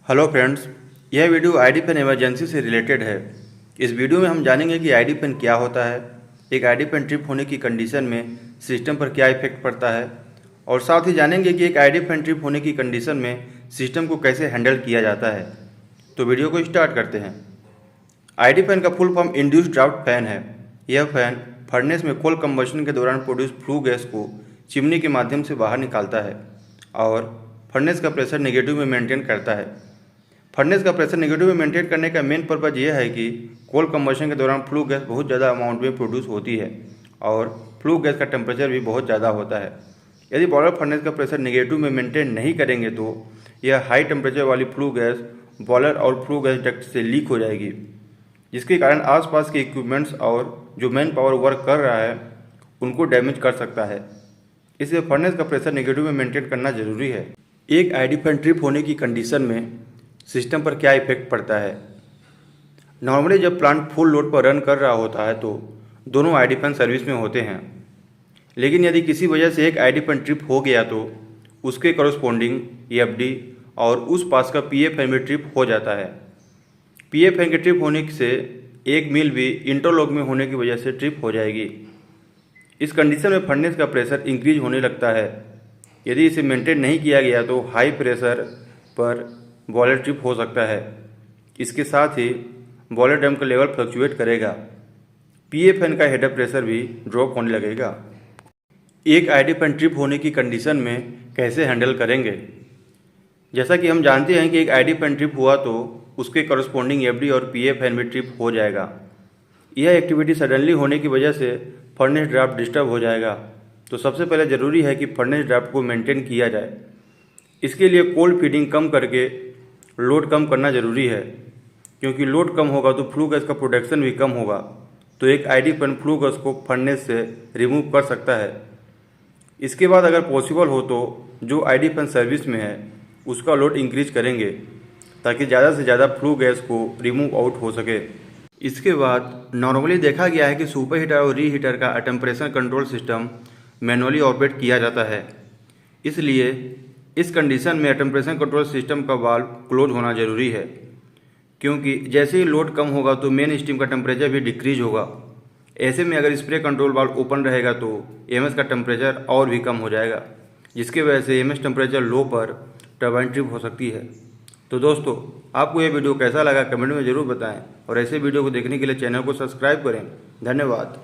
Hello friends, यह video ID pen emergency से related है। इस वीडियो में हम जानेंगे कि आईडी पेन क्या होता है, एक आईडी पेन ट्रिप होने की कंडीशन में सिस्टम पर क्या इफेक्ट पड़ता है और साथ ही जानेंगे कि एक आईडी पेन ट्रिप होने की कंडीशन में सिस्टम को कैसे हैंडल किया जाता है। तो वीडियो को स्टार्ट करते हैं। आईडी पेन का full form induced draft fan है। यह फैन फर्नेस में कोल कंबशन के दौरान प्रोड्यूस फ्लू गैस को चिमनी के माध्यम से बाहर निकालता है और फर्नेस का प्रेशर नेगेटिव में मेंटेन करता है। फर्नेस का प्रेशर नेगेटिव में मेंटेन करने का मेन पर्पज यह है कि कोल कंबशन के दौरान फ्लू गैस बहुत ज़्यादा अमाउंट में प्रोड्यूस होती है और फ्लू गैस का टेम्परेचर भी बहुत ज़्यादा होता है। यदि बॉयलर फर्नेस का प्रेशर नेगेटिव में मेंटेन नहीं करेंगे तो यह हाई टेम्परेचर वाली फ्लू गैस बॉयलर और फ्लू गैस डक्ट से लीक हो जाएगी, जिसके कारण आसपास के इक्विपमेंट्स और जो मैन पावर वर्क कर रहा है उनको डैमेज कर सकता है। इसलिए फर्नेस का प्रेशर नेगेटिव में मेंटेन करना जरूरी है। एक आईडी पेन ट्रिप होने की कंडीशन में सिस्टम पर क्या इफेक्ट पड़ता है। नॉर्मली जब प्लांट फुल लोड पर रन कर रहा होता है तो दोनों आईडी पेन सर्विस में होते हैं, लेकिन यदि किसी वजह से एक आईडी पेन ट्रिप हो गया तो उसके कॉरस्पॉन्डिंग एफडी और उस पास का पीए फैन भी ट्रिप हो जाता है। पीए फैन के ट्रिप होने से एक मिल भी इंटरलॉक में होने की वजह से ट्रिप हो जाएगी। इस कंडीशन में फर्नेस का प्रेशर इंक्रीज होने लगता है। यदि इसे मेंटेन नहीं किया गया तो हाई प्रेशर पर बॉयलर ट्रिप हो सकता है। इसके साथ ही बॉयलर ड्रम का लेवल फ्लक्चुएट करेगा। पीए फैन का हेडअप प्रेशर भी ड्रॉप होने लगेगा। एक आईडी पेन ट्रिप होने की कंडीशन में कैसे हैंडल करेंगे। जैसा कि हम जानते हैं कि एक आईडी पेन ट्रिप हुआ तो उसके कॉरस्पॉन्डिंग एफडी और पीए फैन भी ट्रिप हो जाएगा। यह एक्टिविटी सडनली होने की वजह से फर्नेस ड्राफ्ट डिस्टर्ब हो जाएगा। तो सबसे पहले ज़रूरी है कि फर्नेस ड्राफ्ट को मेंटेन किया जाए। इसके लिए कोल्ड फीडिंग कम करके लोड कम करना ज़रूरी है, क्योंकि लोड कम होगा तो फ्लू गैस का प्रोडक्शन भी कम होगा। तो एक आईडी पेन फ्लू गैस को फर्नेस से रिमूव कर सकता है। इसके बाद अगर पॉसिबल हो तो जो आईडी पेन सर्विस में है उसका लोड इंक्रीज करेंगे ताकि ज़्यादा से ज़्यादा फ्लू गैस को रिमूव आउट हो सके। इसके बाद नॉर्मली देखा गया है कि सुपर हीटर और री हीटर का temperature control system manually operate किया जाता है। इसलिए इस कंडीशन में टेम्परेचर कंट्रोल सिस्टम का वाल्व क्लोज होना जरूरी है, क्योंकि जैसे ही लोड कम होगा तो मेन स्टीम का टेम्परेचर भी डिक्रीज होगा। ऐसे में अगर स्प्रे कंट्रोल वाल्व ओपन रहेगा तो एमएस का टेम्परेचर और भी कम हो जाएगा, जिसकी वजह से एमएस टेम्परेचर लो पर टरबाइन ट्रिप हो सकती है। तो दोस्तों, आपको यह वीडियो कैसा लगा कमेंट में ज़रूर बताएं और ऐसे वीडियो को देखने के लिए चैनल को सब्सक्राइब करें। धन्यवाद।